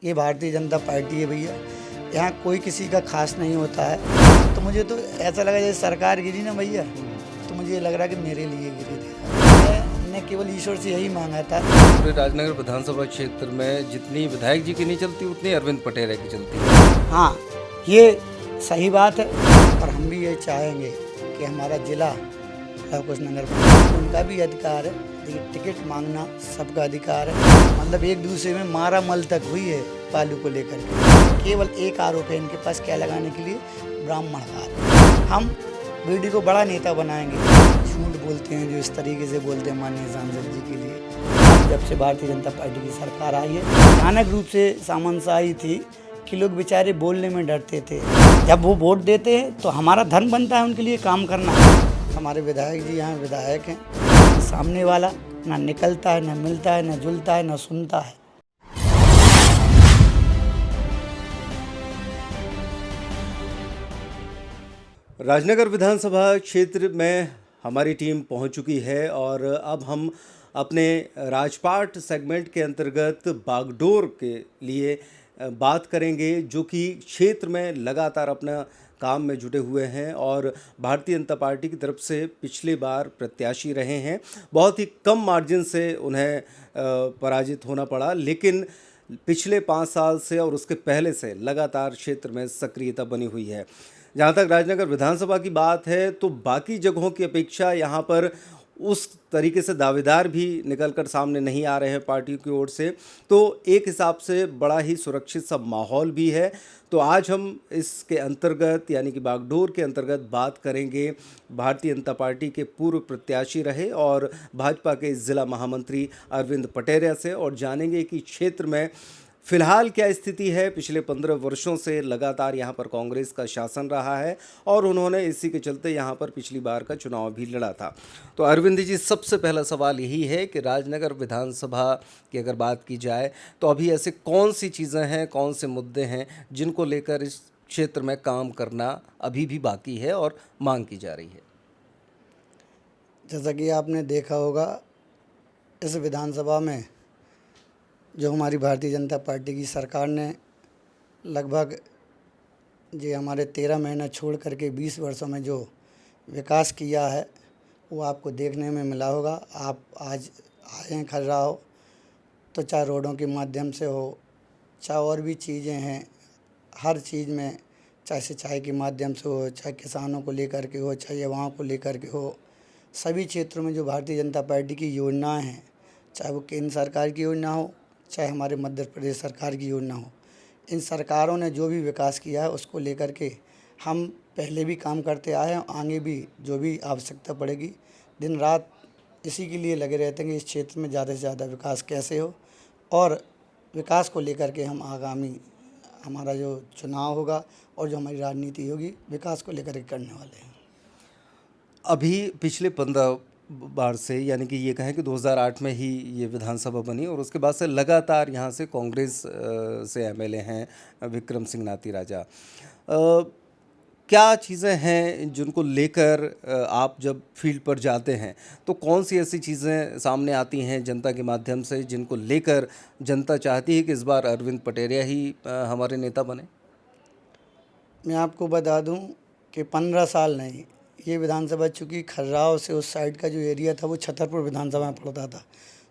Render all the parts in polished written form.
ये भारतीय जनता पार्टी है भैया, यहाँ कोई किसी का खास नहीं होता है। तो मुझे तो ऐसा लगा जैसे सरकार गिरी ना भैया, तो मुझे ये लग रहा कि मेरे लिए गिरी थी। मैंने केवल ईश्वर से यही मांगा था। पूरे राजनगर विधानसभा क्षेत्र में जितनी विधायक जी की नहीं चलती उतनी अरविंद पटेरिया की चलती है। हाँ, ये सही बात है और हम भी ये चाहेंगे कि हमारा जिला कुशनगर उनका भी अधिकार है, लेकिन टिकट मांगना सबका अधिकार है। मतलब एक दूसरे में मारा मल तक हुई है पालू को लेकर के। केवल एक आरोप है इनके पास क्या लगाने के लिए, ब्राह्मणवाद। हम बीडी को बड़ा नेता बनाएंगे। झूठ बोलते हैं जो इस तरीके से बोलते हैं माननीय सांसद जी के लिए। जब से भारतीय जनता पार्टी की सरकार आई है, भयानक रूप से सामंतशाही थी कि लोग बेचारे बोलने में डरते थे। जब वो वोट देते हैं तो हमारा धर्म बनता है उनके लिए काम करना। हमारे विधायक जी यहाँ विधायक हैं, सामने वाला ना निकलता है, ना मिलता है, ना जुलता है, ना सुनता है। राजनगर विधानसभा क्षेत्र में हमारी टीम पहुंच चुकी है और अब हम अपने राजपाट सेगमेंट के अंतर्गत बागडोर के लिए बात करेंगे, जो कि क्षेत्र में लगातार अपना काम में जुटे हुए हैं और भारतीय जनता पार्टी की तरफ से पिछली बार प्रत्याशी रहे हैं। बहुत ही कम मार्जिन से उन्हें पराजित होना पड़ा, लेकिन पिछले 5 साल से और उसके पहले से लगातार क्षेत्र में सक्रियता बनी हुई है। जहाँ तक राजनगर विधानसभा की बात है तो बाकी जगहों की अपेक्षा यहाँ पर उस तरीके से दावेदार भी निकलकर सामने नहीं आ रहे हैं पार्टी की ओर से, तो एक हिसाब से बड़ा ही सुरक्षित सा माहौल भी है। तो आज हम इसके अंतर्गत यानी कि बागडोर के अंतर्गत बात करेंगे भारतीय जनता पार्टी के पूर्व प्रत्याशी रहे और भाजपा के ज़िला महामंत्री अरविंद पटेरिया से, और जानेंगे कि क्षेत्र में फिलहाल क्या स्थिति है। पिछले 15 वर्षों से लगातार यहाँ पर कांग्रेस का शासन रहा है और उन्होंने इसी के चलते यहाँ पर पिछली बार का चुनाव भी लड़ा था। तो अरविंद जी, सबसे पहला सवाल यही है कि राजनगर विधानसभा की अगर बात की जाए तो अभी ऐसे कौन सी चीज़ें हैं, कौन से मुद्दे हैं जिनको लेकर इस क्षेत्र में काम करना अभी भी बाकी है और मांग की जा रही है? जैसा कि आपने देखा होगा, इस विधानसभा में जो हमारी भारतीय जनता पार्टी की सरकार ने लगभग हमारे 13 महीना छोड़ करके 20 वर्षों में जो विकास किया है वो आपको देखने में मिला होगा। आप आज आए हैं खर्राहो, तो चाहे रोडों के माध्यम से हो, चाहे और भी चीज़ें हैं, हर चीज़ में, चाहे सिंचाई के माध्यम से हो, चाहे किसानों को लेकर के हो, चाहे युवाओं को लेकर के हो, सभी क्षेत्रों में जो भारतीय जनता पार्टी की योजनाएं हैं, चाहे वो केंद्र सरकार की योजना हो, चाहे हमारे मध्य प्रदेश सरकार की योजना हो, इन सरकारों ने जो भी विकास किया है उसको लेकर के हम पहले भी काम करते आए हैं। आगे भी जो भी आवश्यकता पड़ेगी, दिन रात इसी के लिए लगे रहते हैं कि इस क्षेत्र में ज़्यादा से ज़्यादा विकास कैसे हो, और विकास को लेकर के हम आगामी हमारा जो चुनाव होगा और जो हमारी राजनीति होगी, विकास को लेकर के करने वाले हैं। अभी पिछले 15 बार से, यानी कि ये कहें कि 2008 में ही ये विधानसभा बनी और उसके बाद से लगातार यहाँ से कांग्रेस से एमएलए हैं विक्रम सिंह नाती राजा। क्या चीज़ें हैं जिनको लेकर आप जब फील्ड पर जाते हैं तो कौन सी ऐसी चीज़ें सामने आती हैं जनता के माध्यम से जिनको लेकर जनता चाहती है कि इस बार अरविंद पटेरिया ही हमारे नेता बने? मैं आपको बता दूं कि 15 साल नहीं, ये विधानसभा चूँकि खर्राहो से उस साइड का जो एरिया था वो छतरपुर विधानसभा में पड़ता था,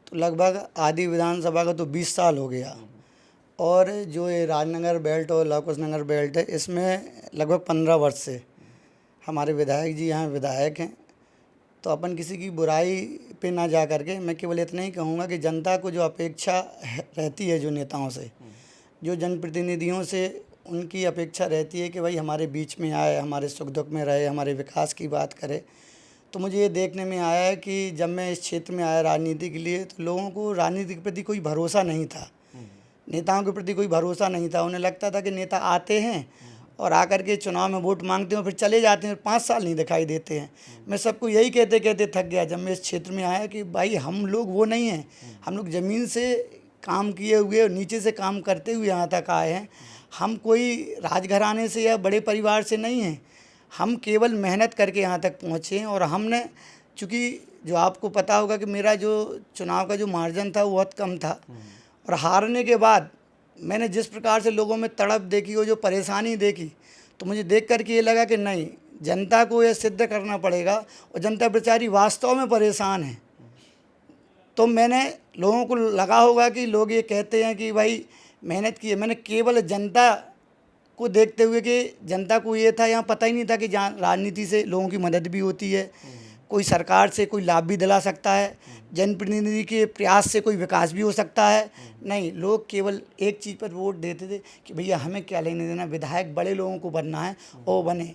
तो लगभग आधी विधानसभा का तो 20 साल हो गया। और जो ये राजनगर बेल्ट और लाकुशनगर बेल्ट है, इसमें लगभग 15 वर्ष से हमारे विधायक जी यहाँ विधायक हैं। तो अपन किसी की बुराई पे ना जा करके मैं केवल इतना ही कहूँगा कि जनता को जो अपेक्षा रहती है, जो नेताओं से, जो जनप्रतिनिधियों से उनकी अपेक्षा रहती है कि भाई हमारे बीच में आए, हमारे सुख दुख में रहे, हमारे विकास की बात करे। तो मुझे ये देखने में आया है कि जब मैं इस क्षेत्र में आया राजनीति के लिए, तो लोगों को राजनीति के प्रति कोई भरोसा नहीं था, नेताओं के प्रति कोई भरोसा नहीं था। उन्हें लगता था कि नेता आते हैं और आकर के चुनाव में वोट मांगते हैं और फिर चले जाते हैं, 5 साल नहीं दिखाई देते हैं। मैं सबको यही कहते कहते थक गया जब मैं इस क्षेत्र में आया कि भाई हम लोग वो नहीं हैं, हम लोग ज़मीन से काम किए हुए और नीचे से काम करते हुए यहाँ तक आए हैं। हम कोई राजघराने से या बड़े परिवार से नहीं हैं, हम केवल मेहनत करके यहाँ तक पहुँचे हैं। और हमने, चूँकि जो आपको पता होगा कि मेरा जो चुनाव का जो मार्जिन था वो बहुत कम था, और हारने के बाद मैंने जिस प्रकार से लोगों में तड़प देखी, वो जो परेशानी देखी, तो मुझे देख कर के ये लगा कि नहीं, जनता को ये सिद्ध करना पड़ेगा और जनता बेचारी वास्तव में परेशान है। तो मैंने लोगों को लगा होगा कि लोग ये कहते हैं कि भाई मेहनत की है, मैंने केवल जनता को देखते हुए कि जनता को ये था, यहाँ पता ही नहीं था कि जहाँ राजनीति से लोगों की मदद भी होती है, कोई सरकार से कोई लाभ भी दिला सकता है, जनप्रतिनिधि के प्रयास से कोई विकास भी हो सकता है। नहीं, लोग केवल एक चीज़ पर वोट देते थे कि भैया हमें क्या लेने देना, विधायक बड़े लोगों को बनना है और बने।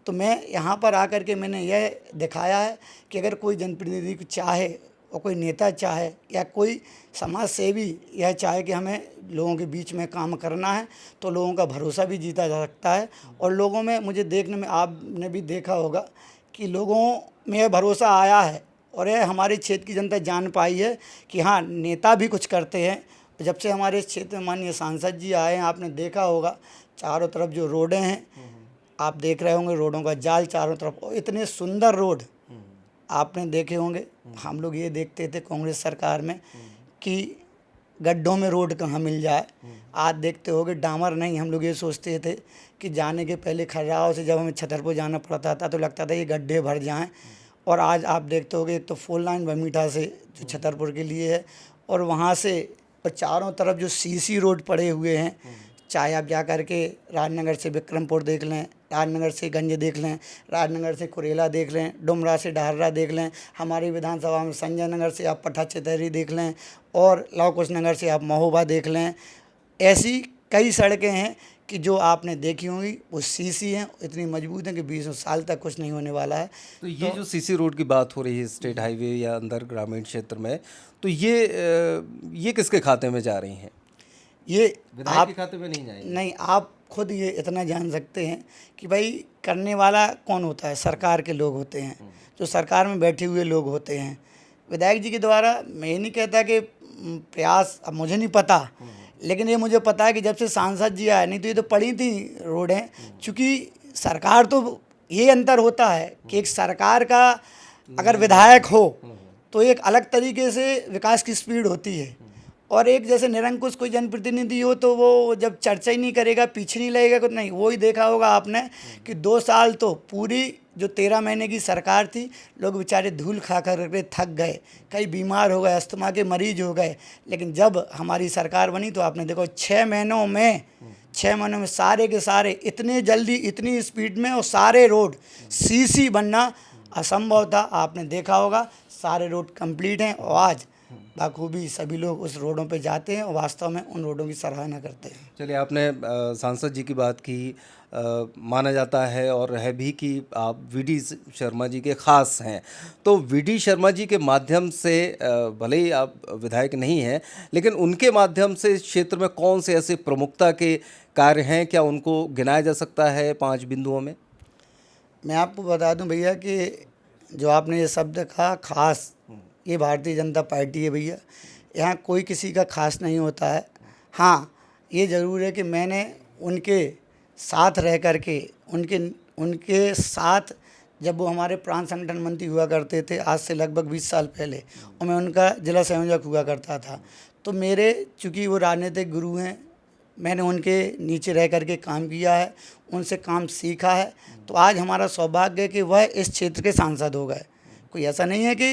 तो मैं यहाँ पर आकर के मैंने यह दिखाया है कि अगर कोई जनप्रतिनिधि को चाहे और कोई नेता चाहे या कोई समाज सेवी यह चाहे कि हमें लोगों के बीच में काम करना है, तो लोगों का भरोसा भी जीता जा सकता है। और लोगों में मुझे देखने में, आपने भी देखा होगा कि लोगों में यह भरोसा आया है और यह हमारे क्षेत्र की जनता जान पाई है कि हाँ, नेता भी कुछ करते हैं। जब से हमारे इस क्षेत्र में माननीय सांसद जी आए हैं, आपने देखा होगा चारों तरफ जो रोडें हैं, आप देख रहे होंगे रोडों का जाल चारों तरफ, और इतने सुंदर रोड आपने देखे होंगे। हम लोग ये देखते थे कांग्रेस सरकार में कि गड्ढों में रोड कहाँ मिल जाए, आज देखते होगे डामर नहीं। हम लोग ये सोचते थे कि जाने के पहले खर्राव से जब हमें छतरपुर जाना पड़ता था तो लगता था ये गड्ढे भर जाएं, और आज आप देखते होगे एक तो 4 लाइन बमीठा से जो छतरपुर के लिए है, और वहाँ से और चारों तरफ जो सीसी रोड पड़े हुए हैं, चाहे आप जा कर के राजनगर से विक्रमपुर देख लें, राजनगर से गंज देख लें, राजनगर से कुरेला देख लें, डुमरा से डहर्रा देख लें, हमारी विधानसभा में संजय नगर से आप पठा चितहरी देख लें, और लव कुश नगर से आप महोबा देख लें। ऐसी कई सड़कें हैं कि जो आपने देखी होंगी, वो सीसी हैं, इतनी मजबूत हैं कि 20 साल तक कुछ नहीं होने वाला है। तो ये जो सीसी रोड की बात हो रही है स्टेट हाईवे या अंदर ग्रामीण क्षेत्र में, तो ये किसके खाते में जा रही हैं? ये विधायक के खाते में नहीं जाएंगी? नहीं, आप खुद ये इतना जान सकते हैं कि भाई करने वाला कौन होता है, सरकार के लोग होते हैं, जो सरकार में बैठे हुए लोग होते हैं। विधायक जी के द्वारा मैं ये नहीं कहता कि प्रयास, अब मुझे नहीं पता, लेकिन ये मुझे पता है कि जब से सांसद जी आए, नहीं तो ये तो पड़ी थी रोडें। चूँकि सरकार, तो ये अंतर होता है कि एक सरकार का अगर विधायक हो तो एक अलग तरीके से विकास की स्पीड होती है, और एक जैसे निरंकुश कोई जनप्रतिनिधि हो तो वो जब चर्चा ही नहीं करेगा, पीछे नहीं लगेगा, कुछ नहीं। वो ही देखा होगा आपने कि 2 साल तो पूरी जो 13 महीने की सरकार थी, लोग बेचारे धूल खा कर के थक गए, कई बीमार हो गए, अस्थमा के मरीज हो गए। लेकिन जब हमारी सरकार बनी तो आपने देखो 6 महीनों में सारे के सारे इतने जल्दी, इतनी स्पीड में, और सारे रोड सीसी बनना असंभव था। आपने देखा होगा सारे रोड कंप्लीट हैं, और आज बखूबी सभी लोग उस रोडों पे जाते हैं और वास्तव में उन रोडों की सराहना करते हैं। चलिए, आपने सांसद जी की बात की, माना जाता है और है भी कि आप वीडी शर्मा जी के ख़ास हैं। तो वीडी शर्मा जी के माध्यम से, भले ही आप विधायक नहीं हैं, लेकिन उनके माध्यम से इस क्षेत्र में कौन से ऐसे प्रमुखता के कार्य हैं, क्या उनको गिनाया जा सकता है 5 बिंदुओं में? मैं आपको बता दूं भैया कि जो आपने ये शब्द कहा खास, ये भारतीय जनता पार्टी है भैया, यहाँ कोई किसी का खास नहीं होता है। हाँ, ये ज़रूर है कि मैंने उनके साथ रह कर के, उनके साथ जब वो हमारे प्रांत संगठन मंत्री हुआ करते थे आज से लगभग 20 साल पहले, और मैं उनका जिला संयोजक हुआ करता था, तो मेरे, चूँकि वो राजनीतिक गुरु हैं, मैंने उनके नीचे रह कर के काम किया है, उनसे काम सीखा है। तो आज हमारा सौभाग्य है कि वह इस क्षेत्र के सांसद हो गए। कोई ऐसा नहीं है कि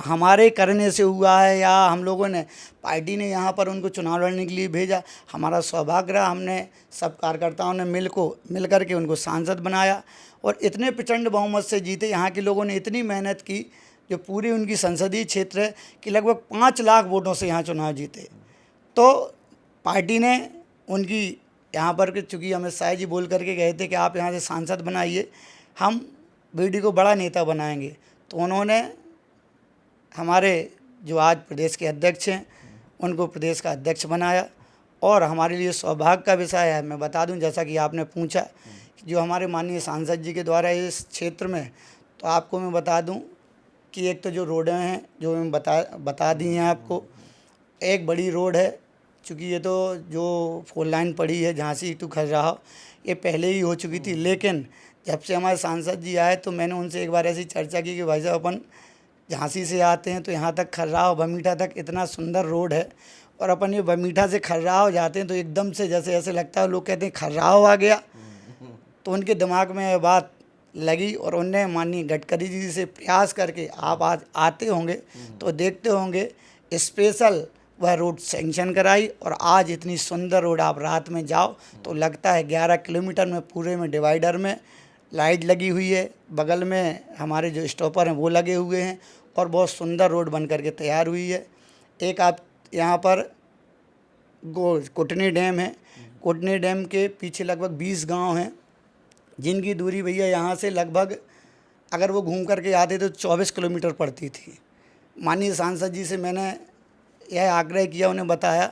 हमारे करने से हुआ है या हम लोगों ने, पार्टी ने यहाँ पर उनको चुनाव लड़ने के लिए भेजा। हमारा सौभाग्य रहा, हमने सब कार्यकर्ताओं ने मिल कर के उनको सांसद बनाया, और इतने प्रचंड बहुमत से जीते। यहाँ के लोगों ने इतनी मेहनत की, जो पूरी उनकी संसदीय क्षेत्र है, कि लगभग 5 लाख वोटों से यहाँ चुनाव जीते। तो पार्टी ने उनकी यहाँ पर, चूँकि अमित शाह जी बोल करके गए थे कि आप यहाँ से सांसद बनाइए, हम बीडी को बड़ा नेता बनाएंगे, तो उन्होंने हमारे जो आज प्रदेश के अध्यक्ष हैं उनको प्रदेश का अध्यक्ष बनाया। और हमारे लिए सौभाग्य का विषय है, मैं बता दूं, जैसा कि आपने पूछा कि जो हमारे माननीय सांसद जी के द्वारा इस क्षेत्र में, तो आपको मैं बता दूं कि एक तो जो रोडें हैं जो मैं बता दी हैं आपको, एक बड़ी रोड है, चूँकि ये तो जो 4 लाइन पड़ी है झांसी टू खजुराहो, ये पहले ही हो चुकी थी, लेकिन जब से हमारे सांसद जी आए तो मैंने उनसे एक बार ऐसी चर्चा की कि भाई साहब अपन झांसी से आते हैं तो यहाँ तक खजुराहो बमीठा तक इतना सुंदर रोड है, और अपन ये बमीठा से खर्राव जाते हैं तो एकदम से जैसे ऐसे लगता है, लोग कहते हैं खर्राव आ गया। तो उनके दिमाग में ये बात लगी और उनने माननीय गडकरी जी से प्रयास करके, आप आज आते होंगे तो देखते होंगे, स्पेशल वह रोड सेंक्शन कराई। और आज इतनी सुंदर रोड, आप रात में जाओ तो लगता है 11 किलोमीटर में पूरे में डिवाइडर में लाइट लगी हुई है, बगल में हमारे जो स्टॉपर हैं वो लगे हुए हैं और बहुत सुंदर रोड बन करके तैयार हुई है। एक आप यहाँ पर कुटनी डैम है, कुटनी डैम के पीछे लगभग 20 गांव हैं जिनकी दूरी भैया यहाँ से लगभग अगर वो घूम करके आते तो 24 किलोमीटर पड़ती थी। माननीय सांसद जी से मैंने यह आग्रह किया, उन्हें बताया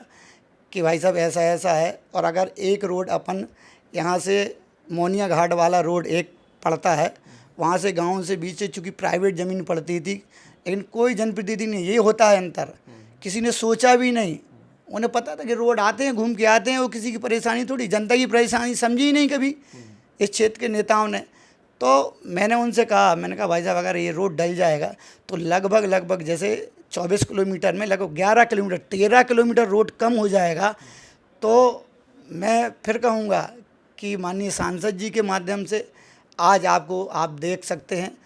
कि भाई साहब ऐसा ऐसा है, और अगर एक रोड अपन यहाँ से मोनिया घाट वाला रोड एक पड़ता है, वहाँ से गाँव से बीच से चूँकि प्राइवेट ज़मीन पड़ती थी, लेकिन कोई जनप्रतिनिधि नहीं, ये होता है अंतर, किसी ने सोचा भी नहीं। उन्हें पता था कि रोड आते हैं घूम के आते हैं, वो किसी की परेशानी थोड़ी, जनता की परेशानी समझी ही नहीं कभी इस क्षेत्र के नेताओं ने। तो मैंने उनसे कहा, मैंने कहा भाई साहब अगर ये रोड डल जाएगा तो लगभग जैसे 24 किलोमीटर में लगभग 11 किलोमीटर 13 किलोमीटर रोड कम हो जाएगा। तो मैं फिर कहूँगा कि माननीय सांसद जी के माध्यम से आज आप देख सकते हैं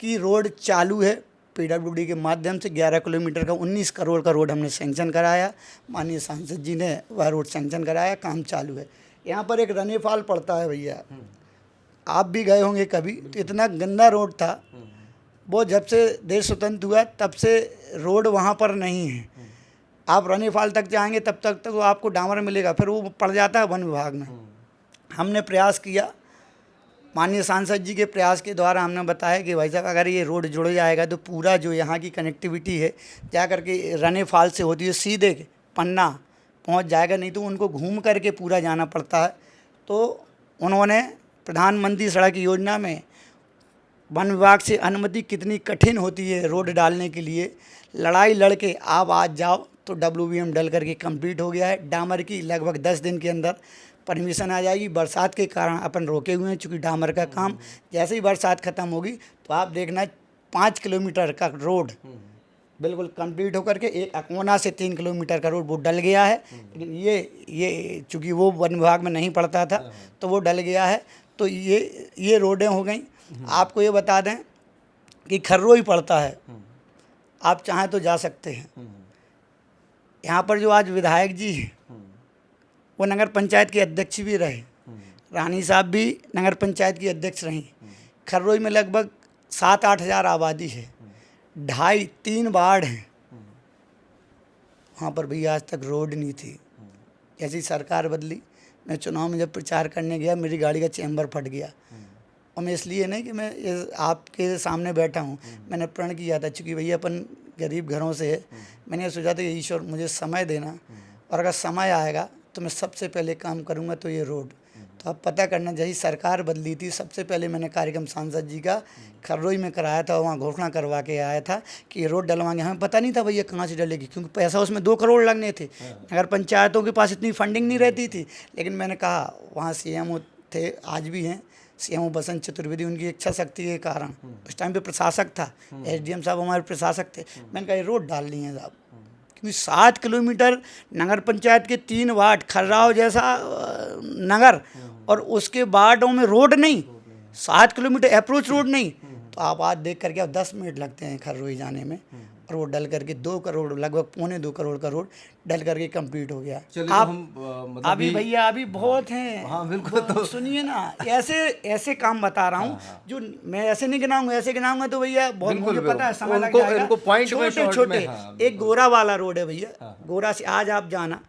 कि रोड चालू है। पीडब्ल्यूडी के माध्यम से 11 किलोमीटर का 19 करोड़ का रोड हमने सेंक्शन कराया, माननीय सांसद जी ने वह रोड सेंक्शन कराया, काम चालू है। यहाँ पर एक रनीफाल पड़ता है भैया, आप भी गए होंगे कभी, तो इतना गंदा रोड था वो, जब से देश स्वतंत्र हुआ तब से रोड वहाँ पर नहीं है। आप रनीफाल तक जाएंगे तब तक तो आपको डामर मिलेगा, फिर वो पड़ जाता है वन विभाग में। हमने प्रयास किया, माननीय सांसद जी के प्रयास के द्वारा हमने बताया कि भाई साहब अगर ये रोड जुड़ जाएगा तो पूरा जो यहाँ की कनेक्टिविटी है जा करके रनीफाल से होती है सीधे पन्ना पहुँच जाएगा, नहीं तो उनको घूम करके पूरा जाना पड़ता है। तो उन्होंने प्रधानमंत्री सड़क योजना में वन विभाग से अनुमति कितनी कठिन होती है रोड डालने के लिए, लड़ाई लड़के आप आज जाओ तो WBM डल करके कंप्लीट हो गया है। डामर की लगभग 10 दिन के अंदर परमिशन आ जाएगी। बरसात के कारण अपन रोके हुए हैं, चूँकि डामर का काम जैसे ही बरसात ख़त्म होगी तो आप देखना 5 किलोमीटर का रोड बिल्कुल कंप्लीट होकर के एक अकोना से 3 किलोमीटर का रोड वो डल गया है। लेकिन ये चूँकि वो वन विभाग में नहीं पड़ता था तो वो डल गया है। तो ये रोडें हो गई। आपको ये बता दें कि खर्रोई पड़ता है, आप चाहें तो जा सकते हैं। यहाँ पर जो आज विधायक जी हैं वो नगर पंचायत के अध्यक्ष भी रहे, रानी साहब भी नगर पंचायत की अध्यक्ष रहीं। खर्रोई में लगभग 7-8 हज़ार आबादी है, 2.5-3 वार्ड हैं, वहाँ पर भी आज तक रोड नहीं थी। जैसी सरकार बदली, मैं चुनाव में जब प्रचार करने गया मेरी गाड़ी का चैम्बर फट गया, और मैं इसलिए नहीं कि मैं आपके सामने बैठा हूँ, मैंने प्रण किया था, चूँकि भैया अपन गरीब घरों से है, मैंने सोचा था कि ईश्वर मुझे समय देना, और अगर समय आएगा तो मैं सबसे पहले काम करूँगा तो ये रोड। तो अब पता करना, जैसी सरकार बदली थी सबसे पहले मैंने कार्यक्रम सांसद जी का खर्रोई में कराया था, वहाँ घोषणा करवा के आया था कि ये रोड डलवाएंगे। हमें पता नहीं था भैया कहाँ से डलेगी, क्योंकि पैसा उसमें 2 करोड़ लगने थे, नगर पंचायतों के पास इतनी फंडिंग नहीं रहती थी। लेकिन मैंने कहा, वहाँ CMO थे, आज भी हैं CMO बसंत चतुर्वेदी, उनकी इच्छा शक्ति के कारण, उस टाइम पे प्रशासक था, SDM साहब हमारे प्रशासक थे, मैंने कहा ये रोड डालनी है साहब, क्योंकि 7 किलोमीटर नगर पंचायत के 3 वार्ड, खर्राव जैसा नगर, और उसके वार्डों में रोड नहीं, 7 किलोमीटर अप्रोच रोड नहीं। तो आप आज देख करके अब 10 मिनट लगते हैं खर्रोई जाने में, और वो डल करके 2 करोड़, लगभग 2.25 करोड़ का रोड डल करके कंप्लीट हो गया। आप मतलब अभी भैया अभी बहुत हैं। हाँ बिल्कुल, तो सुनिए ना, ऐसे काम बता रहा हूँ जो मैं ऐसे नहीं गिनाऊंगा, ऐसे गिनाऊंगा तो भैया बहुत, मुझे पता है समय लग जाएगा। छोटे एक गोरा वाला रोड है भैया, गोरा से आज आप जाना,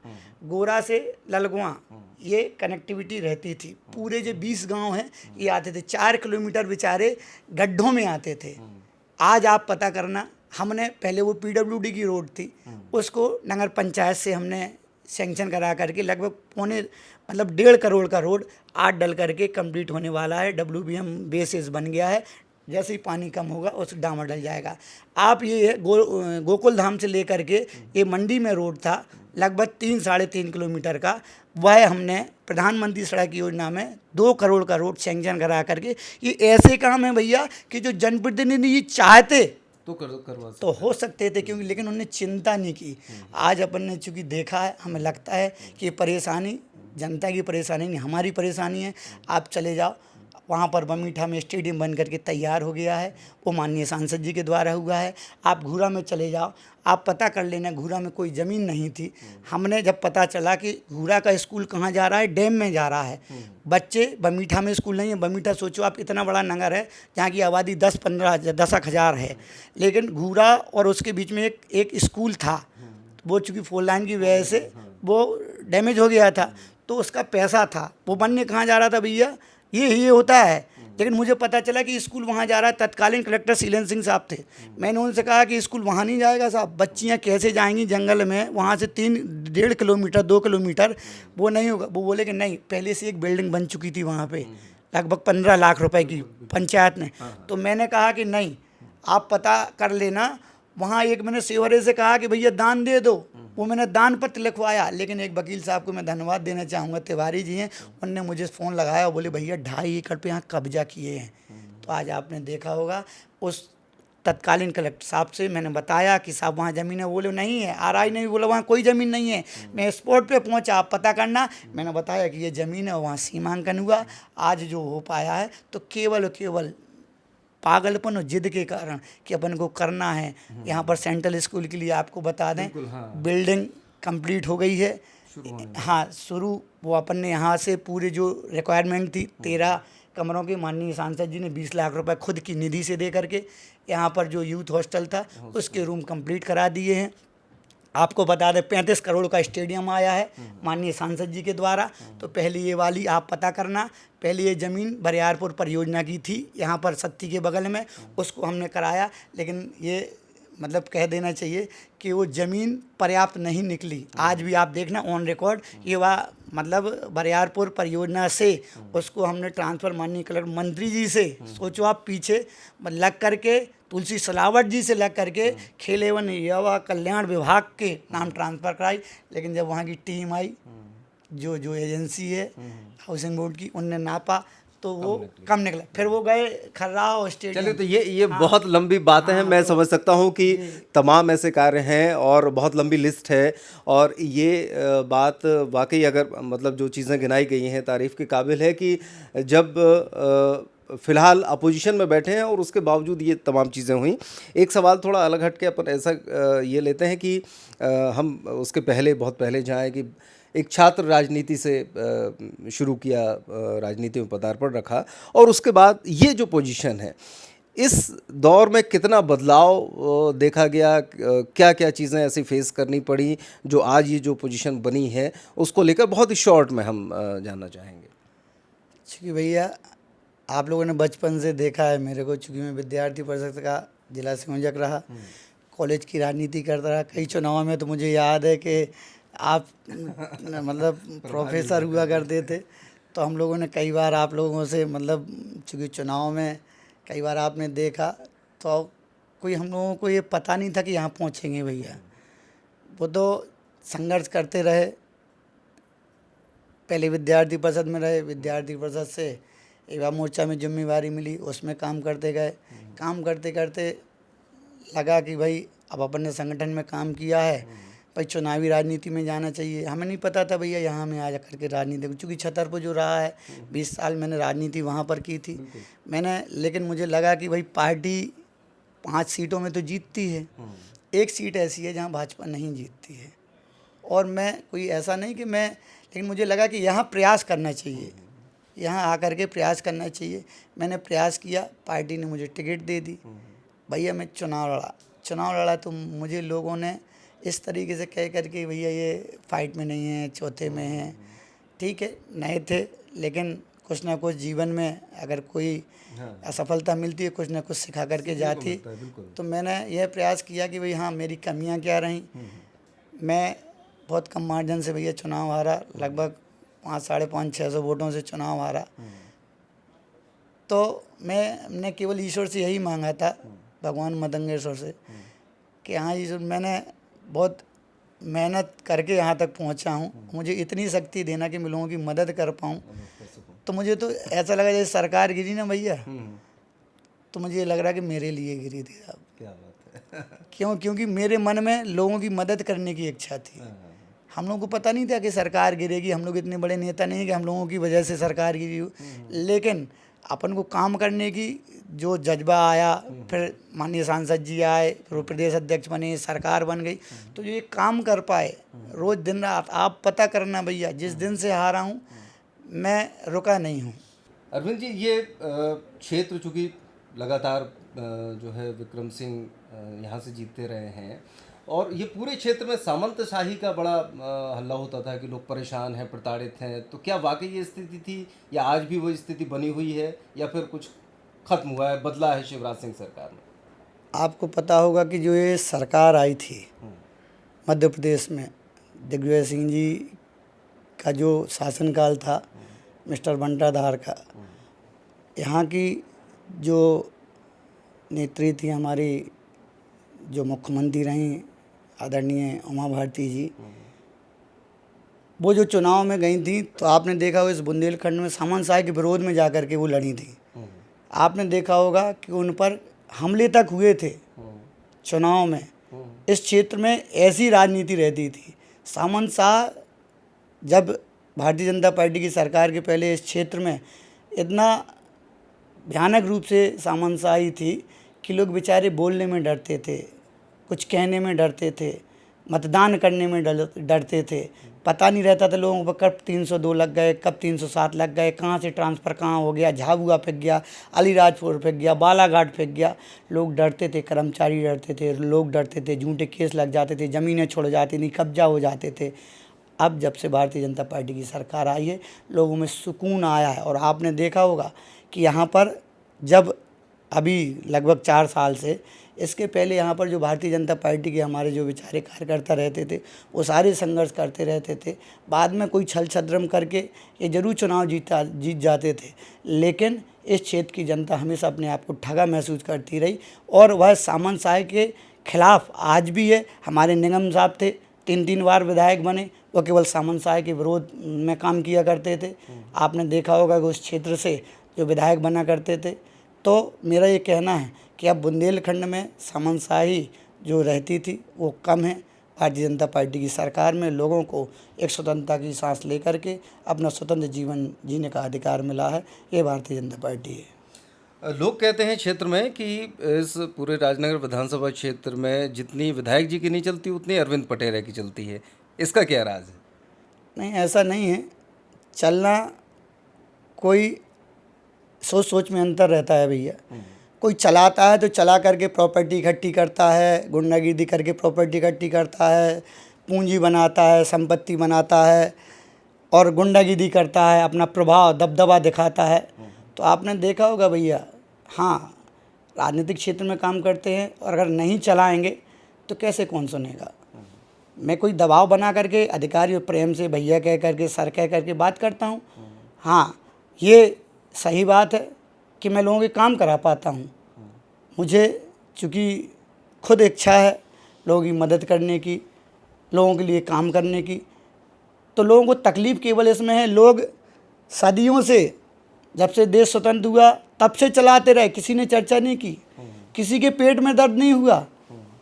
गोरा से ललगुआ ये कनेक्टिविटी रहती थी। पूरे जो 20 गांव हैं ये आते थे, 4 किलोमीटर बेचारे गड्ढों में आते थे। आज आप पता करना, हमने पहले वो PWD की रोड थी, उसको नगर पंचायत से हमने सेंक्शन करा करके लगभग 1.5 करोड़ का रोड आज डल करके कंप्लीट होने वाला है। WBM बेसिस बन गया है, जैसे ही पानी कम होगा उस डामर डल जाएगा। आप ये गोकुल धाम से लेकर के ये मंडी में रोड था लगभग 3-3.5 किलोमीटर का, वह हमने प्रधानमंत्री सड़क योजना में 2 करोड़ का रोड सेंक्शन करा करके, ये ऐसे काम है भैया कि जो जनप्रतिनिधि चाहते तो करवा सकते तो हो सकते थे, क्योंकि लेकिन उन्होंने चिंता नहीं की। आज अपन ने चूँकि देखा है, हमें लगता है कि ये परेशानी जनता की परेशानी नहीं, हमारी परेशानी है। आप चले जाओ वहाँ पर बमीठा में स्टेडियम बन करके तैयार हो गया है, वो माननीय सांसद जी के द्वारा हुआ है। आप घूरा में चले जाओ, आप पता कर लेना, घूरा में कोई ज़मीन नहीं थी। हमने जब पता चला कि घूरा का स्कूल कहाँ जा रहा है, डैम में जा रहा है, बच्चे बमीठा में स्कूल नहीं है। बमीठा सोचो आप, इतना बड़ा नगर है जहाँ की आबादी 10-15 है, लेकिन घूरा और उसके बीच में एक स्कूल था, वो चूँकि 4 लाइन की वजह से वो डैमेज हो गया था, तो उसका पैसा था, वो बनने कहाँ जा रहा था भैया, ये होता है। लेकिन मुझे पता चला कि स्कूल वहाँ जा रहा है। तत्कालीन कलेक्टर शीलन सिंह साहब थे, मैंने उनसे कहा कि स्कूल वहाँ नहीं जाएगा साहब, बच्चियाँ कैसे जाएंगी जंगल में, वहाँ से 3-1.5 किलोमीटर 2 किलोमीटर, वो नहीं होगा। वो बोले कि नहीं, पहले से एक बिल्डिंग बन चुकी थी वहाँ पे लगभग 15 लाख रुपए की पंचायत ने। तो मैंने कहा कि नहीं, आप पता कर लेना। वहाँ एक मैंने सेवरे से कहा कि भैया दान दे दो, वो मैंने दान पत्र लिखवाया। लेकिन एक वकील साहब को मैं धन्यवाद देना चाहूँगा, तिवारी जी हैं, उनने मुझे फ़ोन लगाया और बोले भैया 2.5 एकड़ पे यहाँ कब्जा किए हैं। तो आज आपने देखा होगा, उस तत्कालीन कलेक्टर साहब से मैंने बताया कि साहब वहाँ ज़मीन है, बोले नहीं है। RI ने भी बोला वहाँ कोई ज़मीन नहीं है। मैं स्पॉट पे पहुँचा, आप पता करना। मैंने बताया कि ये ज़मीन है, वहाँ सीमांकन हुआ। आज जो हो पाया है तो केवल और केवल पागलपन और जिद के कारण कि अपन को करना है। यहाँ पर सेंट्रल स्कूल के लिए आपको बता दें, बिल्डिंग कंप्लीट हो गई है। हाँ, शुरू वो अपन ने यहाँ से पूरे जो रिक्वायरमेंट थी 13 कमरों की, माननीय सांसद जी ने 20 लाख रुपए खुद की निधि से दे करके यहाँ पर जो यूथ हॉस्टल था उसके रूम कंप्लीट करा दिए हैं। आपको बता दें 35 करोड़ का स्टेडियम आया है माननीय सांसद जी के द्वारा। तो पहले ये वाली आप पता करना, पहले ये ज़मीन बरियारपुर परियोजना की थी, यहाँ पर सत्ती के बगल में, उसको हमने कराया। लेकिन ये मतलब कह देना चाहिए कि वो ज़मीन पर्याप्त नहीं निकली। आज भी आप देखना ऑन रिकॉर्ड, ये वह मतलब बरियारपुर परियोजना से उसको हमने ट्रांसफ़र माननीय कलेक्टर मंत्री जी से, सोचो आप, पीछे लग करके तुलसी सिलावट जी से लग करके खेल एवं युवा कल्याण विभाग के नाम ट्रांसफ़र कराई। लेकिन जब वहाँ की टीम आई, जो एजेंसी है हाउसिंग बोर्ड की, उनने नापा तो वो कम निकला। फिर वो गए खर्राव स्टेडियम। चलिए, तो ये बहुत लंबी बातें हैं। मैं समझ सकता हूँ कि तमाम ऐसे कार्य हैं और बहुत लंबी लिस्ट है। और ये बात वाकई अगर मतलब जो चीज़ें गिनाई गई हैं तारीफ़ के काबिल है कि जब फ़िलहाल अपोजिशन में बैठे हैं और उसके बावजूद ये तमाम चीज़ें हुई। एक सवाल थोड़ा अलग हट के अपन ऐसा ये लेते हैं कि हम उसके पहले बहुत पहले जाएँ कि एक छात्र राजनीति से शुरू किया, राजनीति में पदार्पण रखा और उसके बाद ये जो पोजीशन है, इस दौर में कितना बदलाव देखा गया, क्या क्या चीज़ें ऐसी फेस करनी पड़ी जो आज ये जो पोजीशन बनी है उसको लेकर बहुत ही शॉर्ट में हम जानना चाहेंगे। चूँकि भैया आप लोगों ने बचपन से देखा है मेरे को, चूँकि मैं विद्यार्थी परिषद का जिला संयोजक रहा, कॉलेज की राजनीति करता रहा। कई चुनाव में तो मुझे याद है कि आप मतलब प्रोफेसर हुआ करते थे, तो हम लोगों ने कई बार आप लोगों से मतलब चूँकि चुनाव में कई बार आपने देखा, तो कोई हम लोगों को ये पता नहीं था कि यहाँ पहुँचेंगे भैया। वो तो संघर्ष करते रहे, पहले विद्यार्थी परिषद में रहे, विद्यार्थी परिषद से युवा मोर्चा में जिम्मेवारी मिली, उसमें काम करते गए। काम करते करते लगा कि भाई अब अपन ने संगठन में काम किया है, भाई चुनावी राजनीति में जाना चाहिए। हमें नहीं पता था भैया यहाँ में आ जा करके राजनीति, क्योंकि छतरपुर जो रहा है 20 साल मैंने राजनीति वहाँ पर की थी मैंने। लेकिन मुझे लगा कि भाई पार्टी 5 सीटों में तो जीतती है, एक सीट ऐसी है जहाँ भाजपा नहीं जीतती है। और मैं कोई ऐसा नहीं कि मैं, लेकिन मुझे लगा कि यहाँ प्रयास करना चाहिए, यहाँ आकर के प्रयास करना चाहिए। मैंने प्रयास किया, पार्टी ने मुझे टिकट दे दी। भैया मैं चुनाव लड़ा तो मुझे लोगों ने इस तरीके से कह करके भैया ये फाइट में नहीं है, चौथे में है। ठीक है, नए थे, लेकिन कुछ ना कुछ जीवन में अगर कोई असफलता मिलती है, कुछ ना कुछ सिखा करके जाती। तो मैंने यह प्रयास किया कि भाई हाँ मेरी कमियां क्या रहीं। मैं बहुत कम मार्जिन से भैया चुनाव हारा, लगभग 500-550 वोटों से चुनाव हारा। तो मैंने केवल ईश्वर से यही मांगा था, भगवान मदंगेश्वर से, कि हाँ ईश्वर मैंने बहुत मेहनत करके यहाँ तक पहुँचा हूँ, मुझे इतनी शक्ति देना कि मैं लोगों की मदद कर पाऊँ। तो मुझे तो ऐसा लगा जैसे सरकार गिरी ना भैया, तो मुझे ये लग रहा है कि मेरे लिए गिरी थी। अब क्या बात क्यों? क्योंकि मेरे मन में लोगों की मदद करने की इच्छा थी। हम लोगों को पता नहीं था कि सरकार गिरेगी, हम लोग इतने बड़े नेता नहीं कि हम लोगों की वजह से सरकार गिरी हो, लेकिन अपन को काम करने की जो जज्बा आया, फिर माननीय सांसद जी आए, फिर वो प्रदेश अध्यक्ष बने, सरकार बन गई, तो जो ये काम कर पाए रोज़ दिन रात। आप पता करना भैया, जिस दिन से हारा हूँ मैं रुका नहीं हूँ। अरविंद जी, ये क्षेत्र चूँकि लगातार जो है विक्रम सिंह यहाँ से जीतते रहे हैं, और ये पूरे क्षेत्र में सामंतशाही का बड़ा हल्ला होता था कि लोग परेशान हैं, प्रताड़ित हैं, तो क्या वाकई ये स्थिति थी, या आज भी वो स्थिति बनी हुई है, या फिर कुछ खत्म हुआ है, बदला है शिवराज सिंह सरकार में? आपको पता होगा कि जो ये सरकार आई थी मध्य प्रदेश में, दिग्विजय सिंह जी का जो शासनकाल था, मिस्टर बंटाधार का, यहाँ की जो नेत्री थी हमारी, जो मुख्यमंत्री रहीं आदरणीय उमा भारती जी, वो जो चुनाव में गई थी, तो आपने देखा हो इस बुंदेलखंड में सामंतशाही के विरोध में जाकर के वो लड़ी थी। आपने देखा होगा कि उन पर हमले तक हुए थे चुनाव में। इस क्षेत्र में ऐसी राजनीति रहती थी। सामंतशाह जब भारतीय जनता पार्टी की सरकार के पहले इस क्षेत्र में इतना भयानक रूप से सामंतशाही थी कि लोग बेचारे बोलने में डरते थे, कुछ कहने में डरते थे, मतदान करने में डरते थे। पता नहीं रहता था लोगों को कब 302 लग गए, कब 307 लग गए, कहाँ से ट्रांसफ़र कहाँ हो गया, झाबुआ फेंक गया, अलीराजपुर फेंक गया, बालाघाट फेंक गया। लोग डरते थे, कर्मचारी डरते थे, लोग डरते थे, झूठे केस लग जाते थे, ज़मीनें छोड़ जाती थी, कब्जा हो जाते थे। अब जब से भारतीय जनता पार्टी की सरकार आई है, लोगों में सुकून आया है। और आपने देखा होगा कि यहाँ पर जब अभी लगभग 4 साल से, इसके पहले यहाँ पर जो भारतीय जनता पार्टी के हमारे जो बेचारे कार्यकर्ता रहते थे, वो सारे संघर्ष करते रहते थे। बाद में कोई छल छद्रम करके ये जरूर चुनाव जीत जाते थे, लेकिन इस क्षेत्र की जनता हमेशा अपने आप को ठगा महसूस करती रही, और वह सामंतशाही के खिलाफ आज भी है। हमारे निगम साहब थे, 3 बार विधायक बने, वो केवल सामंतशाही के विरोध में काम किया करते थे। आपने देखा होगा कि उस क्षेत्र से जो विधायक बना करते थे। तो मेरा ये कहना है कि अब बुंदेलखंड में सामंतशाही जो रहती थी वो कम है। भारतीय जनता पार्टी की सरकार में लोगों को एक स्वतंत्रता की सांस लेकर के अपना स्वतंत्र जीवन जीने का अधिकार मिला है। ये भारतीय जनता पार्टी है। लोग कहते हैं क्षेत्र में कि इस पूरे राजनगर विधानसभा क्षेत्र में जितनी विधायक जी की नहीं चलती, उतनी अरविंद पटेरा की चलती है। इसका क्या राज है? नहीं, ऐसा नहीं है। चलना, कोई सोच में अंतर रहता है भैया। कोई चलाता है तो चला करके प्रॉपर्टी इकट्ठी करता है, गुंडागिर्दी करके प्रॉपर्टी इकट्ठी करता है, पूंजी बनाता है, संपत्ति बनाता है, और गुंडागिर्दी करता है, अपना प्रभाव दबदबा दिखाता है। तो आपने देखा होगा भैया, हाँ, राजनीतिक क्षेत्र में काम करते हैं, और अगर नहीं चलाएंगे तो कैसे कौन सुनेगा। मैं कोई दबाव बना करके अधिकारी प्रेम से भैया कह करके, सर कह करके बात करता हूँ। हाँ, ये सही बात है कि मैं लोगों के काम करा पाता हूँ। मुझे चूँकि खुद इच्छा है लोगों की मदद करने की, लोगों के लिए काम करने की। तो लोगों को तकलीफ़ केवल इसमें है, लोग सदियों से, जब से देश स्वतंत्र हुआ तब से चलाते रहे, किसी ने चर्चा नहीं की, किसी के पेट में दर्द नहीं हुआ।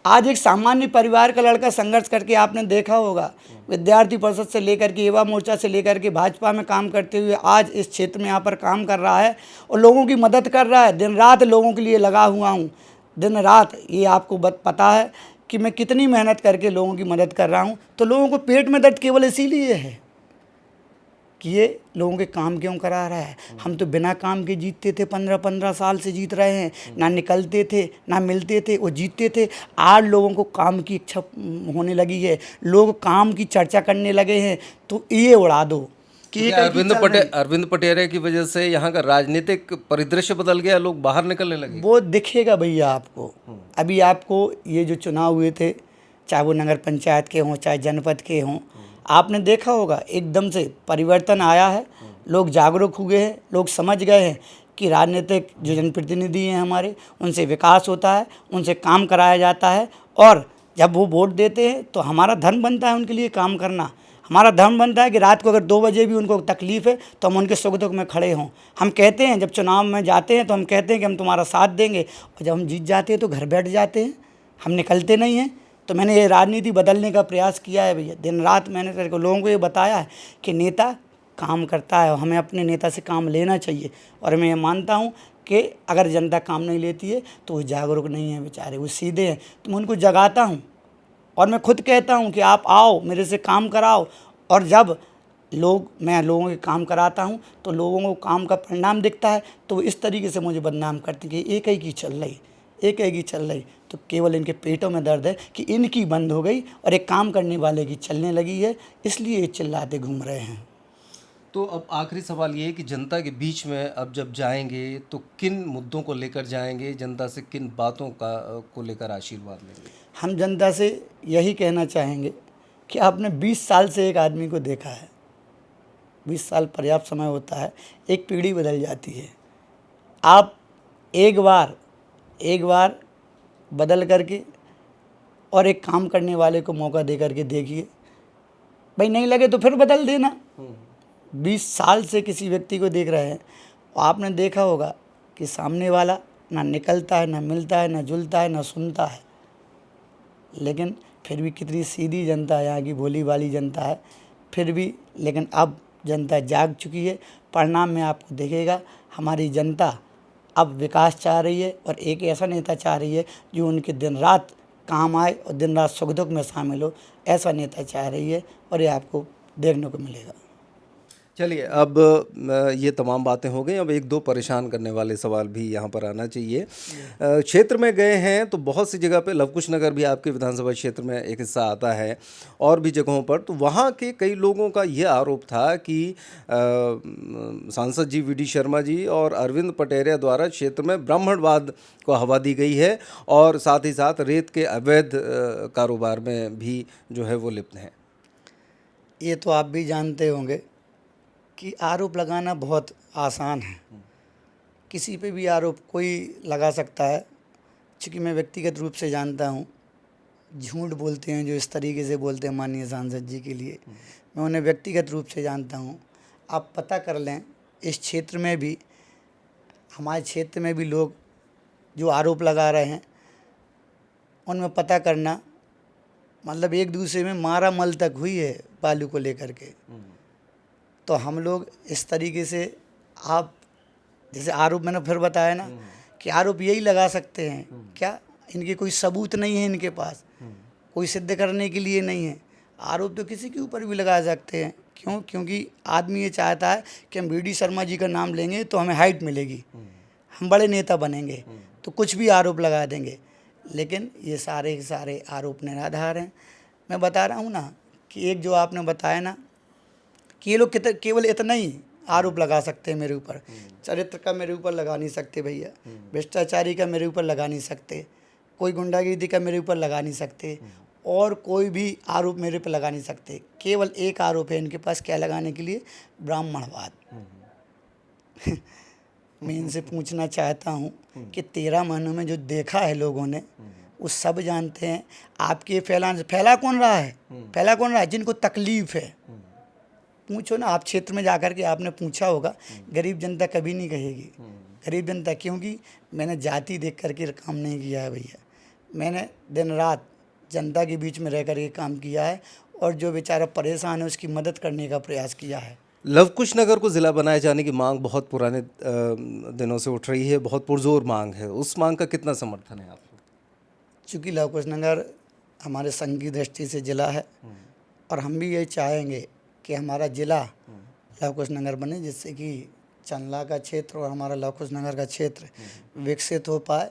आज एक सामान्य परिवार का लड़का संघर्ष करके, आपने देखा होगा, विद्यार्थी परिषद से लेकर के, युवा मोर्चा से लेकर के, भाजपा में काम करते हुए आज इस क्षेत्र में यहाँ पर काम कर रहा है और लोगों की मदद कर रहा है। दिन रात लोगों के लिए लगा हुआ हूँ, दिन रात। ये आपको पता है कि मैं कितनी मेहनत करके लोगों की मदद कर रहा हूँ। तो लोगों को पेट में दर्द केवल इसीलिए है कि ये लोगों के काम क्यों करा रहा है। हम तो बिना काम के जीतते थे, 15-15 साल से जीत रहे हैं, ना निकलते थे ना मिलते थे, वो जीतते थे। आज लोगों को काम की इच्छा होने लगी है, लोग काम की चर्चा करने लगे हैं। तो ये उड़ा दो कि अरविंद पटेरा की वजह से यहाँ का राजनीतिक परिदृश्य बदल गया, लोग बाहर निकलने लगे। वो दिखेगा भैया आपको। अभी आपको ये जो चुनाव हुए थे, चाहे वो नगर पंचायत के हों, चाहे जनपद के हों, आपने देखा होगा एकदम से परिवर्तन आया है। लोग जागरूक हुए हैं, लोग समझ गए हैं कि राजनीतिक जो जनप्रतिनिधि हैं हमारे, उनसे विकास होता है, उनसे काम कराया जाता है, और जब वो वोट देते हैं तो हमारा धर्म बनता है उनके लिए काम करना। हमारा धर्म बनता है कि रात को अगर 2 बजे भी उनको तकलीफ़ है तो हम उनके सुख दुख में खड़े हों। हम कहते हैं, जब चुनाव में जाते हैं तो हम कहते हैं कि हम तुम्हारा साथ देंगे, और जब हम जीत जाते हैं तो घर बैठ जाते हैं। हम निकलते नहीं हैं। तो मैंने ये राजनीति बदलने का प्रयास किया है भैया। दिन रात मैंने तेरे को लोगों को ये बताया है कि नेता काम करता है, हमें अपने नेता से काम लेना चाहिए। और मैं ये मानता हूँ कि अगर जनता काम नहीं लेती है तो वो जागरूक नहीं है बेचारे, वो सीधे हैं। तो मैं उनको जगाता हूँ और मैं खुद कहता हूँ कि आप आओ मेरे से काम कराओ। और जब मैं लोगों के काम कराता हूँ तो लोगों को काम का परिणाम दिखता है, तो वो इस तरीके से मुझे बदनाम करते हैं कि एक ही चल रही, एक ही चल रही। तो केवल इनके पेटों में दर्द है कि इनकी बंद हो गई और एक काम करने वाले की चलने लगी है, इसलिए ये चिल्लाते घूम रहे हैं। तो अब आखिरी सवाल ये है कि जनता के बीच में अब जब जाएंगे तो किन मुद्दों को लेकर जाएंगे, जनता से किन बातों को लेकर आशीर्वाद लेंगे? हम जनता से यही कहना चाहेंगे कि आपने 20 साल से एक आदमी को देखा है, 20 साल पर्याप्त समय होता है, एक पीढ़ी बदल जाती है। आप एक बार बदल करके और एक काम करने वाले को मौका दे करके देखिए, भाई नहीं लगे तो फिर बदल देना। 20 साल से किसी व्यक्ति को देख रहे हैं, आपने देखा होगा कि सामने वाला ना निकलता है, ना मिलता है, ना जुलता है, ना सुनता है, लेकिन फिर भी कितनी सीधी जनता है, यहाँ की भोली भाली जनता है फिर भी। लेकिन अब जनता जाग चुकी है, परिणाम में आपको दिखेगा। हमारी जनता अब विकास चाह रही है और एक ऐसा नेता चाह रही है जो उनके दिन रात काम आए और दिन रात सुख दुख में शामिल हो, ऐसा नेता चाह रही है और ये आपको देखने को मिलेगा। चलिए, अब ये तमाम बातें हो गई। अब एक दो परेशान करने वाले सवाल भी यहाँ पर आना चाहिए। क्षेत्र में गए हैं तो बहुत सी जगह पे, लवकुश नगर भी आपके विधानसभा क्षेत्र में एक हिस्सा आता है, और भी जगहों पर, तो वहाँ के कई लोगों का ये आरोप था कि सांसद जी वी डी शर्मा जी और अरविंद पटेरिया द्वारा क्षेत्र में ब्राह्मणवाद को हवा दी गई है और साथ ही साथ रेत के अवैध कारोबार में भी जो है वो लिप्त हैं। ये तो आप भी जानते होंगे कि आरोप लगाना बहुत आसान है, किसी पे भी आरोप कोई लगा सकता है। चूँकि मैं व्यक्तिगत रूप से जानता हूँ, झूठ बोलते हैं जो इस तरीके से बोलते हैं माननीय सांसद जी के लिए, मैं उन्हें व्यक्तिगत रूप से जानता हूँ। आप पता कर लें, इस क्षेत्र में भी, हमारे क्षेत्र में भी लोग जो आरोप लगा रहे हैं उनमें पता करना, मतलब एक दूसरे में मारा मल तक हुई है बालू को लेकर के। तो हम लोग इस तरीके से, आप जैसे आरोप मैंने फिर बताया ना कि आरोप यही लगा सकते हैं, क्या इनके कोई सबूत नहीं है, इनके पास कोई सिद्ध करने के लिए नहीं है। आरोप तो किसी के ऊपर भी लगा सकते हैं, क्यों? क्योंकि आदमी ये चाहता है कि हम वी डी शर्मा जी का नाम लेंगे तो हमें हाइट मिलेगी, हम बड़े नेता बनेंगे, तो कुछ भी आरोप लगा देंगे। लेकिन ये सारे के सारे आरोप निराधार हैं। मैं बता रहा हूँ ना कि एक जो आपने बताया ना कि ये लोग केवल इतना ही आरोप लगा सकते हैं मेरे ऊपर, चरित्र का मेरे ऊपर लगा नहीं सकते भैया, भ्रष्टाचारी का मेरे ऊपर लगा नहीं सकते, कोई गुंडागिरी का मेरे ऊपर लगा नहीं सकते, और कोई भी आरोप मेरे पर लगा नहीं सकते। केवल एक आरोप है इनके पास, क्या लगाने के लिए? ब्राह्मणवाद। मैं इनसे पूछना चाहता हूँ कि 13 महीनों में जो देखा है लोगों ने, वो सब जानते हैं। आपके फैला कौन रहा है? फैला कौन रहा है? जिनको तकलीफ़ है, पूछो ना, आप क्षेत्र में जाकर के आपने पूछा होगा। गरीब जनता कभी नहीं कहेगी गरीब जनता, क्योंकि मैंने जाति देख करके काम नहीं किया है भैया। मैंने दिन रात जनता के बीच में रह कर के काम किया है और जो बेचारा परेशान है उसकी मदद करने का प्रयास किया है। लवकुश नगर को ज़िला बनाए जाने की मांग बहुत पुराने दिनों से उठ रही है, बहुत पुरजोर मांग है, उस मांग का कितना समर्थन है आपको? चूँकि लवकुश नगर हमारे संघ की दृष्टि से ज़िला है और हम भी ये चाहेंगे कि हमारा ज़िला लवकुश नगर बने, जिससे कि चंदला का क्षेत्र और हमारा लवकुश नगर का क्षेत्र विकसित हो पाए।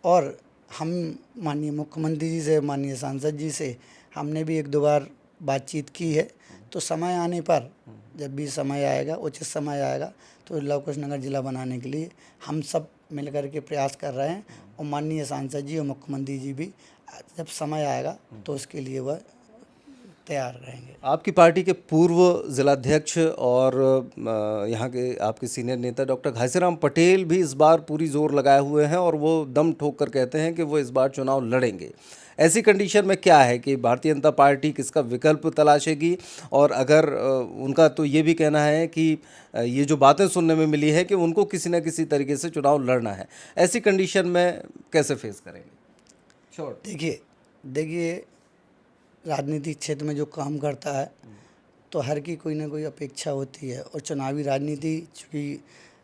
और हम माननीय मुख्यमंत्री जी से, माननीय सांसद जी से हमने भी 1-2 बार बातचीत की है। तो समय आने पर, जब भी समय आएगा, उचित समय आएगा, तो लवकुश नगर ज़िला बनाने के लिए हम सब मिलकर के प्रयास कर रहे हैं। और माननीय सांसद जी और मुख्यमंत्री जी भी जब समय आएगा तो उसके लिए वह तैयार रहेंगे। आपकी पार्टी के पूर्व जिलाध्यक्ष और यहाँ के आपके सीनियर नेता डॉक्टर घासीराम पटेल भी इस बार पूरी जोर लगाए हुए हैं और वो दम ठोक कर कहते हैं कि वो इस बार चुनाव लड़ेंगे। ऐसी कंडीशन में क्या है कि भारतीय जनता पार्टी किसका विकल्प तलाशेगी? और अगर उनका तो ये भी कहना है कि ये जो बातें सुनने में मिली है कि उनको किसी न किसी तरीके से चुनाव लड़ना है, ऐसी कंडीशन में कैसे फेस करेंगे? शॉर्ट। देखिए देखिए राजनीतिक क्षेत्र में जो काम करता है तो हर की कोई ना कोई अपेक्षा होती है, और चुनावी राजनीति चूँकि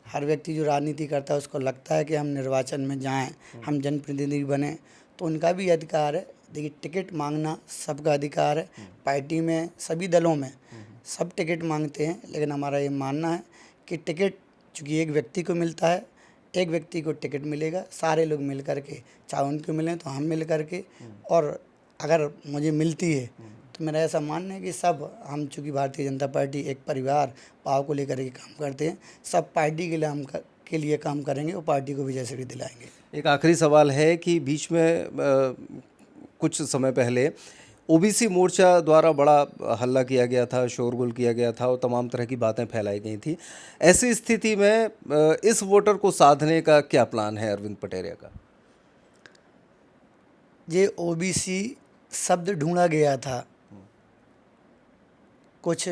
हर व्यक्ति जो राजनीति करता है उसको लगता है कि हम निर्वाचन में जाएं, हम जनप्रतिनिधि बने, तो उनका भी अधिकार है। देखिए टिकट मांगना सबका अधिकार है, पार्टी में सभी दलों में सब टिकट मांगते हैं, लेकिन हमारा ये मानना है कि टिकट चूँकि एक व्यक्ति को मिलता है, एक व्यक्ति को टिकट मिलेगा, सारे लोग मिल कर के, चाहे उनको मिलें तो हम मिल कर के, और अगर मुझे मिलती है तो मेरा ऐसा मानना है कि सब हम चूँकि भारतीय जनता पार्टी एक परिवार भाव को लेकर के काम करते हैं, सब पार्टी के लिए के लिए काम करेंगे और पार्टी को विजय श्री दिलाएंगे। एक आखिरी सवाल है कि बीच में कुछ समय पहले ओबीसी मोर्चा द्वारा बड़ा हल्ला किया गया था, शोरगुल किया गया था और तमाम तरह की बातें फैलाई गई थी। ऐसी स्थिति में इस वोटर को साधने का क्या प्लान है अरविंद पटेरिया का? ये ओबीसी शब्द ढूंढा गया था, कुछ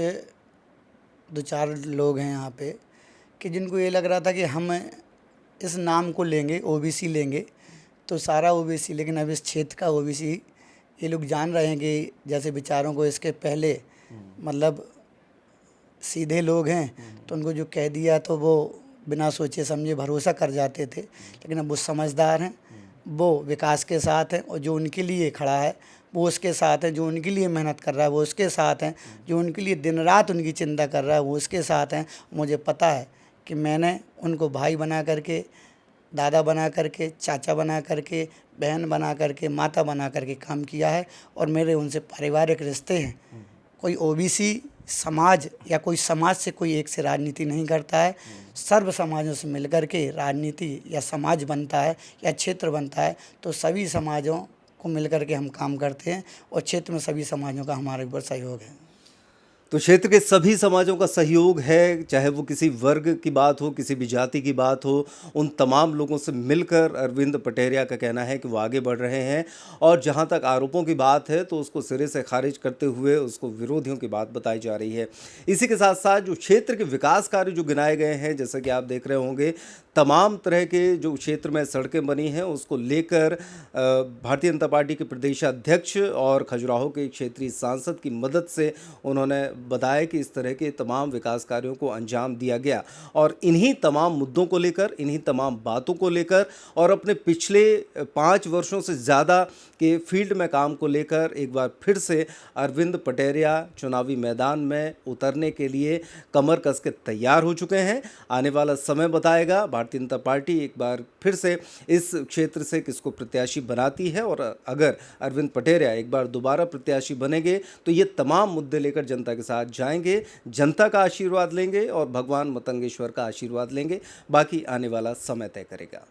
दो चार लोग हैं यहाँ पे कि जिनको ये लग रहा था कि हम इस नाम को लेंगे, ओबीसी लेंगे तो सारा ओबीसी, लेकिन अब इस क्षेत्र का ओबीसी ये लोग जान रहे हैं कि जैसे विचारों को इसके पहले मतलब सीधे लोग हैं तो उनको जो कह दिया तो वो बिना सोचे समझे भरोसा कर जाते थे, लेकिन अब वो समझदार हैं, वो विकास के साथ हैं, और जो उनके लिए खड़ा है वो उसके साथ है, जो उनके लिए मेहनत कर रहा है वो उसके साथ हैं, जो उनके लिए दिन रात उनकी चिंता कर रहा है वो उसके साथ हैं। मुझे पता है कि मैंने उनको भाई बना करके, दादा बना करके, चाचा बना करके, बहन बना करके, माता बना करके काम किया है, और मेरे उनसे पारिवारिक रिश्ते हैं। कोई ओबीसी समाज या कोई समाज से कोई एक से राजनीति नहीं करता है, सर्व समाजों से मिलकर के राजनीति या समाज बनता है या क्षेत्र बनता है, तो सभी समाजों को मिलकर के हम काम करते हैं और क्षेत्र में सभी समाजों का हमारे ऊपर सहयोग है। तो क्षेत्र के सभी समाजों का सहयोग है, चाहे वो किसी वर्ग की बात हो, किसी भी जाति की बात हो, उन तमाम लोगों से मिलकर अरविंद पटेरिया का कहना है कि वो आगे बढ़ रहे हैं। और जहां तक आरोपों की बात है तो उसको सिरे से खारिज करते हुए उसको विरोधियों की बात बताई जा रही है। इसी के साथ साथ जो क्षेत्र के विकास कार्य जो गिनाए गए हैं, जैसा कि आप देख रहे होंगे, तमाम तरह के जो क्षेत्र में सड़कें बनी हैं उसको लेकर भारतीय जनता पार्टी के प्रदेशाध्यक्ष और खजुराहो के क्षेत्रीय सांसद की मदद से उन्होंने बताया कि इस तरह के तमाम विकास कार्यों को अंजाम दिया गया। और इन्हीं तमाम मुद्दों को लेकर, इन्हीं तमाम बातों को लेकर और अपने पिछले 5 वर्षों से ज़्यादा के फील्ड में काम को लेकर एक बार फिर से अरविंद पटेरिया चुनावी मैदान में उतरने के लिए कमर कस के तैयार हो चुके हैं। आने वाला समय बताएगा भारतीय जनता पार्टी एक बार फिर से इस क्षेत्र से किसको प्रत्याशी बनाती है, और अगर अरविंद पटेरिया एक बार दोबारा प्रत्याशी बनेंगे तो ये तमाम मुद्दे लेकर जनता के साथ जाएंगे, जनता का आशीर्वाद लेंगे और भगवान मतंगेश्वर का आशीर्वाद लेंगे। बाकी आने वाला समय तय करेगा।